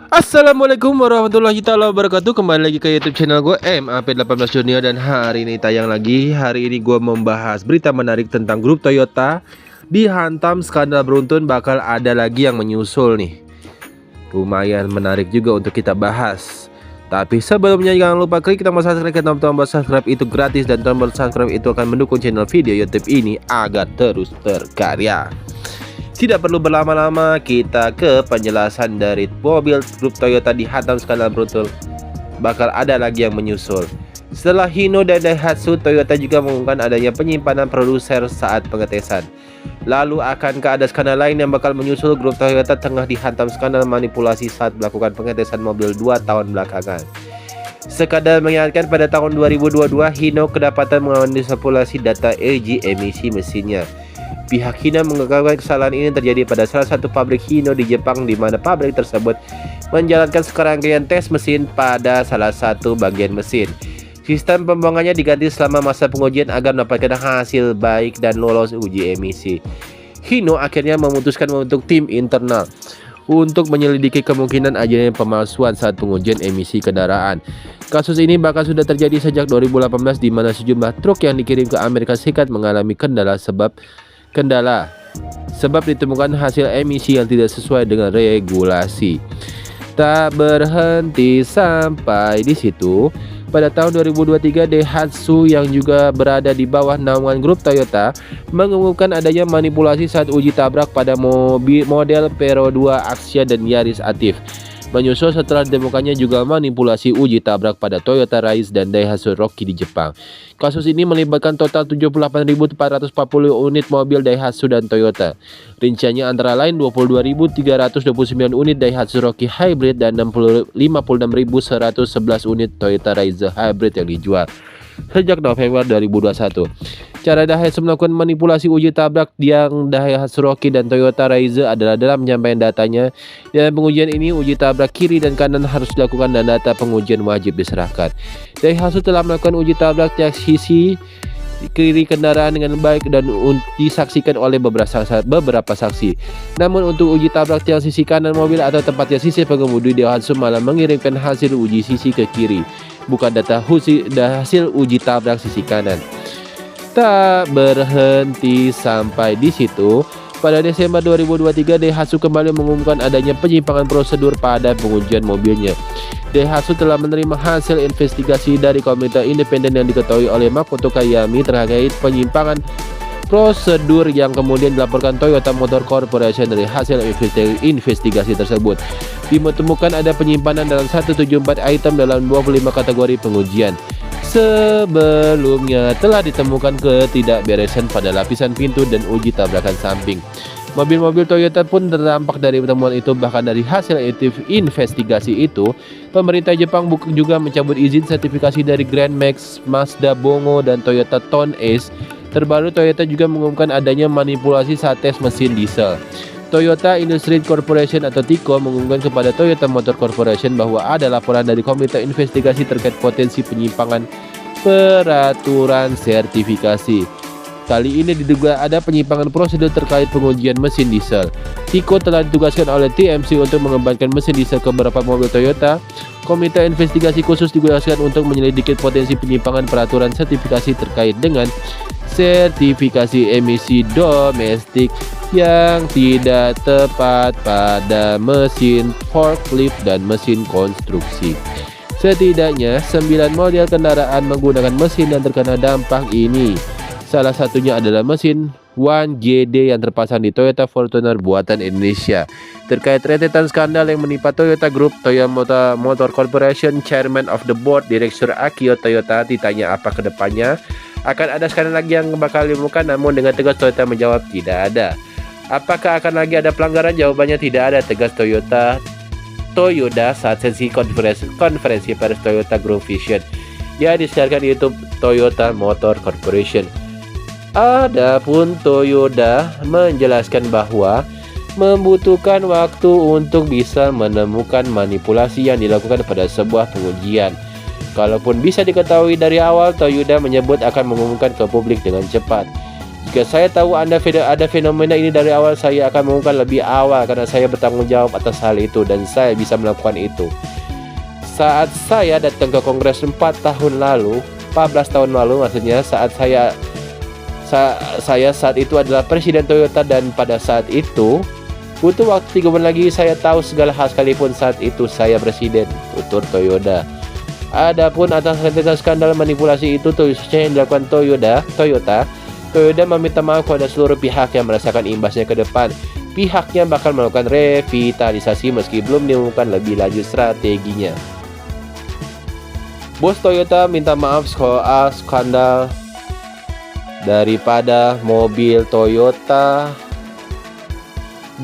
Assalamualaikum warahmatollahi taala wabarakatuh. Kembali lagi ke YouTube channel gue MAP18 Junior. Dan hari ini tayang lagi. Hari ini gue membahas berita menarik tentang grup Toyota dihantam skandal beruntun. Bakal ada lagi yang menyusul nih. Lumayan menarik juga untuk kita bahas. Tapi sebelumnya jangan lupa klik tombol subscribe, karena tombol subscribe itu gratis. Dan tombol subscribe itu akan mendukung channel video YouTube ini agar terus berkarya. Tidak perlu berlama-lama, kita ke penjelasan dari mobil grup Toyota dihantam skandal brutal. Bakal ada lagi yang menyusul. Setelah Hino dan Daihatsu, Toyota juga mengumumkan adanya penyimpanan produser saat pengetesan. Lalu akankah ada skandal lain yang bakal menyusul? Grup Toyota tengah dihantam skandal manipulasi saat melakukan pengetesan mobil 2 tahun belakangan. Sekadar mengingatkan, pada tahun 2022 Hino kedapatan memanipulasi data uji emisi mesinnya. Pihak Hino mengungkapkan kesalahan ini terjadi pada salah satu pabrik Hino di Jepang, di mana pabrik tersebut menjalankan serangkaian tes mesin pada salah satu bagian mesin. Sistem pembuangannya diganti selama masa pengujian agar mendapatkan hasil baik dan lolos uji emisi. Hino akhirnya memutuskan membentuk tim internal untuk menyelidiki kemungkinan adanya pemalsuan saat pengujian emisi kendaraan. Kasus ini bahkan sudah terjadi sejak 2018, di mana sejumlah truk yang dikirim ke Amerika Serikat mengalami kendala sebab ditemukan hasil emisi yang tidak sesuai dengan regulasi. Tak berhenti sampai di situ, pada tahun 2023 Daihatsu yang juga berada di bawah naungan grup Toyota mengumumkan adanya manipulasi saat uji tabrak pada mobil model Vero 2 Axia dan Yaris Active. Menyusul setelah ditemukannya juga manipulasi uji tabrak pada Toyota Rise dan Daihatsu Rocky di Jepang. Kasus ini melibatkan total 78.440 unit mobil Daihatsu dan Toyota. Rinciannya antara lain 22.329 unit Daihatsu Rocky Hybrid dan 56.111 unit Toyota Rise Hybrid yang dijual sejak November 2021. Cara Daihatsu melakukan manipulasi uji tabrak yang Daihatsu Rocky dan Toyota Rise adalah dalam penyampaian datanya. Dalam pengujian ini, uji tabrak kiri dan kanan harus dilakukan dan data pengujian wajib diserahkan. Daihatsu telah melakukan uji tabrak tiap sisi kiri kendaraan dengan baik dan disaksikan oleh beberapa saksi. Namun untuk uji tabrak tiang sisi kanan mobil atau tempatnya sisi pengemudi, Daihatsu malah mengirimkan hasil uji sisi ke kiri, bukan data hasil uji tabrak sisi kanan. Tak berhenti sampai di situ, pada Desember 2023 Daihatsu kembali mengumumkan adanya penyimpangan prosedur pada pengujian mobilnya. Daihatsu telah menerima hasil investigasi dari komite independen yang diketuai oleh Makoto Kayami terkait penyimpangan prosedur yang kemudian dilaporkan Toyota Motor Corporation. Dari hasil investigasi tersebut ditemukan ada penyimpanan dalam 174 item dalam 25 kategori pengujian. Sebelumnya telah ditemukan ketidakberesan pada lapisan pintu dan uji tabrakan samping. Mobil-mobil Toyota pun terdampak dari temuan itu. Bahkan dari hasil investigasi itu, pemerintah Jepang juga mencabut izin sertifikasi dari Grand Max, Mazda Bongo, dan Toyota Tone Ace. Terbaru, Toyota juga mengumumkan adanya manipulasi saat tes mesin diesel. Toyota Industries Corporation atau TICO mengumumkan kepada Toyota Motor Corporation bahwa ada laporan dari komite investigasi terkait potensi penyimpangan peraturan sertifikasi. Kali ini diduga ada penyimpangan prosedur terkait pengujian mesin diesel. TICO telah ditugaskan oleh TMC untuk mengembangkan mesin diesel ke beberapa mobil Toyota. Komite investigasi khusus ditugaskan untuk menyelidiki potensi penyimpangan peraturan sertifikasi terkait dengan sertifikasi emisi domestik yang tidak tepat pada mesin forklift dan mesin konstruksi. Setidaknya 9 model kendaraan menggunakan mesin yang terkena dampak ini. Salah satunya adalah mesin 1GD yang terpasang di Toyota Fortuner buatan Indonesia. Terkait rentetan skandal yang menimpa Toyota Group, Toyota Motor Corporation Chairman of the Board Direktur Akio Toyota ditanya apa kedepannya akan ada skandal lagi yang bakal diumumkan, namun dengan tegas Toyota menjawab tidak ada. Apakah akan lagi ada pelanggaran? Jawabannya tidak ada, tegas Toyota saat sesi konferensi pers Toyota Group Vision yang disiarkan di YouTube Toyota Motor Corporation. Adapun Toyota menjelaskan bahwa membutuhkan waktu untuk bisa menemukan manipulasi yang dilakukan pada sebuah pengujian. Kalaupun bisa diketahui dari awal, Toyota menyebut akan mengumumkan ke publik dengan cepat. Jika saya tahu Anda ada fenomena ini dari awal, saya akan mengumumkan lebih awal karena saya bertanggung jawab atas hal itu dan saya bisa melakukan itu. Saat saya datang ke Kongres 14 tahun lalu maksudnya, saat saya saat itu adalah presiden Toyota, dan pada saat itu butuh waktu 3 bulan lagi saya tahu segala hal sekalipun saat itu saya presiden, tutur Toyota. Adapun atas rentetan skandal manipulasi itu khususnya yang dilakukan Toyota meminta maaf kepada seluruh pihak yang merasakan imbasnya ke depan. Pihaknya bakal melakukan revitalisasi meski belum diumumkan lebih lanjut strateginya. Bos Toyota minta maaf soal skandal daripada mobil Toyota,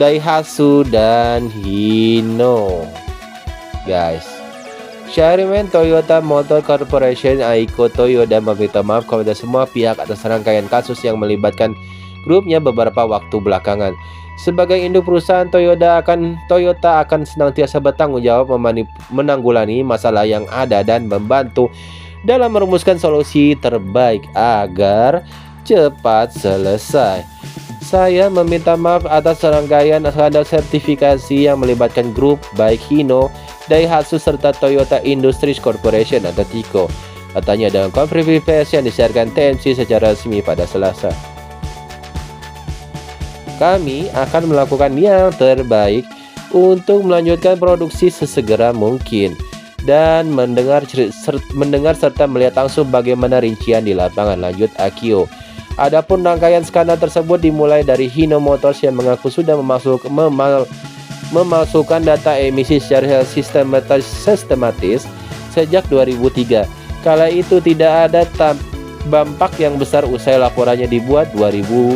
Daihatsu, dan Hino. Guys, Chairman Toyota Motor Corporation Aiko Toyoda meminta maaf kepada semua pihak atas rangkaian kasus yang melibatkan grupnya beberapa waktu belakangan. Sebagai induk perusahaan Toyota akan senantiasa bertanggung jawab menanggulangi masalah yang ada dan membantu dalam merumuskan solusi terbaik agar cepat selesai. Saya meminta maaf atas rangkaian skandal sertifikasi yang melibatkan grup baik Hino, Daihatsu serta Toyota Industries Corporation atau TICO, katanya dalam konferensi pers yang disiarkan TMC secara resmi pada Selasa. Kami akan melakukan yang terbaik untuk melanjutkan produksi sesegera mungkin dan mendengar serta melihat langsung bagaimana rincian di lapangan, lanjut Akio. Adapun rangkaian skandal tersebut dimulai dari Hino Motors yang mengaku sudah memasukkan data emisi secara sistematis sejak 2003. Kala itu tidak ada dampak yang besar usai laporannya dibuat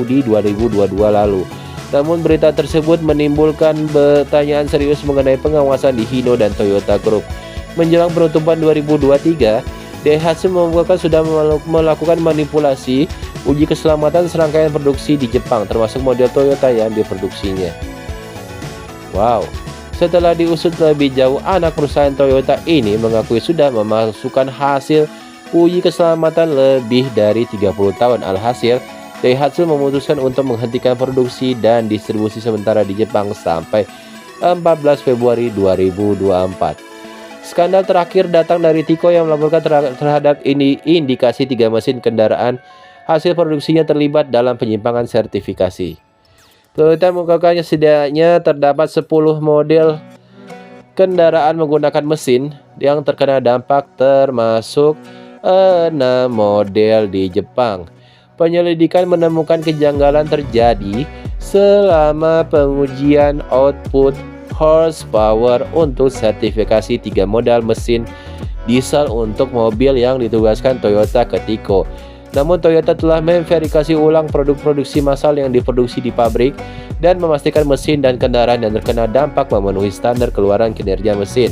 di 2022 lalu. Namun berita tersebut menimbulkan pertanyaan serius mengenai pengawasan di Hino dan Toyota Group. Menjelang penutupan 2023, Daihatsu mengaku sudah melakukan manipulasi uji keselamatan serangkaian produksi di Jepang, termasuk model Toyota yang diproduksinya. Wow, setelah diusut lebih jauh, anak perusahaan Toyota ini mengakui sudah memasukkan hasil uji keselamatan lebih dari 30 tahun. Alhasil, Daihatsu memutuskan untuk menghentikan produksi dan distribusi sementara di Jepang sampai 14 Februari 2024. Skandal terakhir datang dari TICO yang melaporkan terhadap indikasi 3 mesin kendaraan hasil produksinya terlibat dalam penyimpangan sertifikasi. Toyota mengungkapkannya setidaknya terdapat 10 model kendaraan menggunakan mesin yang terkena dampak, termasuk 6 model di Jepang. Penyelidikan menemukan kejanggalan terjadi selama pengujian output horsepower untuk sertifikasi 3 model mesin diesel untuk mobil yang ditugaskan Toyota ke TICO. Namun Toyota telah memverifikasi ulang produk produksi massal yang diproduksi di pabrik dan memastikan mesin dan kendaraan yang terkena dampak memenuhi standar keluaran kinerja mesin.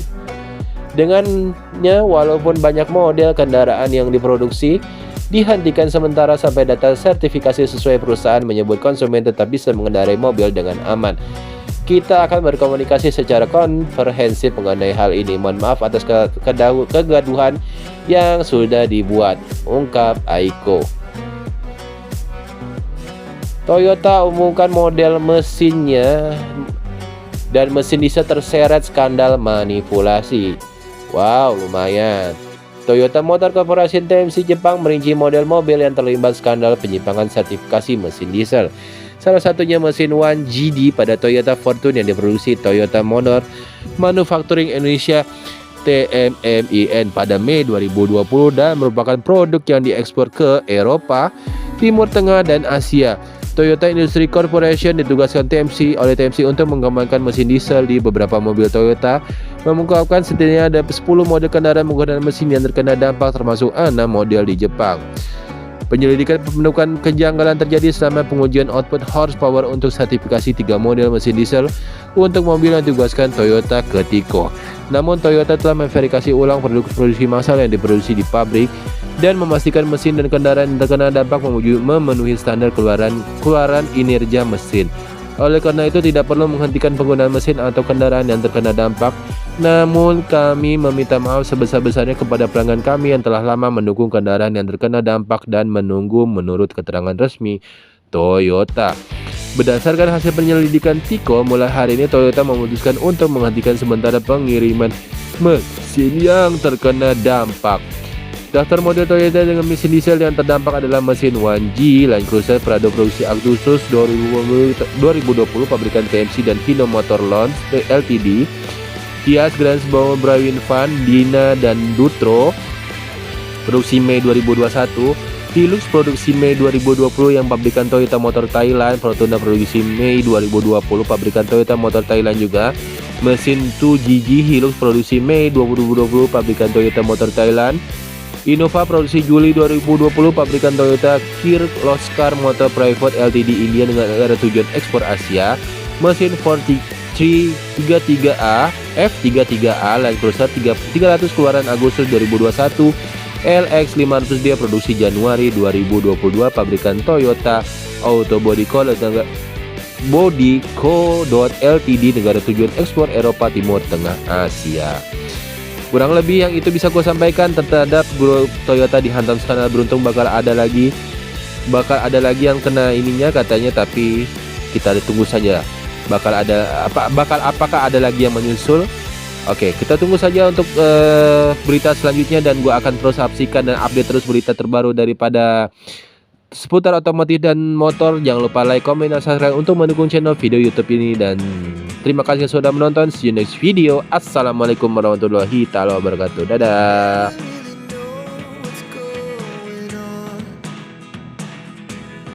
Dengannya, walaupun banyak model kendaraan yang diproduksi dihentikan sementara sampai data sertifikasi sesuai perusahaan menyebut konsumen tetap bisa mengendarai mobil dengan aman. Kita akan berkomunikasi secara komprehensif mengenai hal ini. Mohon maaf atas kegaduhan yang sudah dibuat, ungkap Aiko. Toyota umumkan model mesinnya dan mesin diesel terseret skandal manipulasi. Wow, lumayan. Toyota Motor Corporation TMC Jepang merinci model mobil yang terlibat skandal penyimpangan sertifikasi mesin diesel. Salah satunya mesin 1GD pada Toyota Fortune yang diproduksi Toyota Motor Manufacturing Indonesia TMMIN pada Mei 2020 dan merupakan produk yang diekspor ke Eropa, Timur Tengah, dan Asia. Toyota Industries Corporation ditugaskan oleh TMC untuk mengembangkan mesin diesel di beberapa mobil Toyota, mengungkapkan setidaknya ada 10 model kendaraan menggunakan mesin yang terkena dampak, termasuk 6 model di Jepang. Penyelidikan menemukan kejanggalan terjadi selama pengujian output horsepower untuk sertifikasi 3 model mesin diesel untuk mobil yang ditugaskan Toyota ke TICO. Namun Toyota telah memverifikasi ulang produk produksi massal yang diproduksi di pabrik dan memastikan mesin dan kendaraan yang terkena dampak memenuhi standar keluaran kinerja mesin. Oleh karena itu tidak perlu menghentikan penggunaan mesin atau kendaraan yang terkena dampak. Namun kami meminta maaf sebesar-besarnya kepada pelanggan kami yang telah lama mendukung kendaraan yang terkena dampak dan menunggu menurut keterangan resmi Toyota. Berdasarkan hasil penyelidikan Tiko, mulai hari ini Toyota memutuskan untuk menghentikan sementara pengiriman mesin yang terkena dampak. Daftar model Toyota dengan mesin diesel yang terdampak adalah mesin 1J, Land Cruiser Prado produksi Agustus 2020, pabrikan TMC dan Hino Motor Launch Ltd, Kias Grand Sport Brawin Van, Dina dan Dutro produksi Mei 2021, Hilux produksi Mei 2020 yang pabrikan Toyota Motor Thailand, Fortuna produksi Mei 2020 pabrikan Toyota Motor Thailand juga, mesin 2GG Hilux produksi Mei 2020 pabrikan Toyota Motor Thailand, Innova produksi Juli 2020 pabrikan Toyota, Kirloskar Motor Private Ltd India dengan negara tujuan ekspor Asia, mesin Ford 33A F33A Land Cruiser 300 keluaran Agustus 2021, LX500D produksi Januari 2022 pabrikan Toyota Auto Body Co. Ltd negara tujuan ekspor Eropa Timur Tengah Asia. Kurang lebih yang itu bisa gue sampaikan terhadap grup Toyota dihantam skandal beruntung. Bakal ada lagi yang kena ininya katanya, tapi kita tunggu saja. Apakah ada lagi yang menyusul? Oke, kita tunggu saja untuk berita selanjutnya, dan gue akan terus saksikan dan update terus berita terbaru daripada seputar otomotif dan motor. Jangan lupa like, komen, dan subscribe untuk mendukung channel video YouTube ini, dan terima kasih sudah menonton. See you next video. Assalamualaikum warahmatullahi wabarakatuh. Dadah.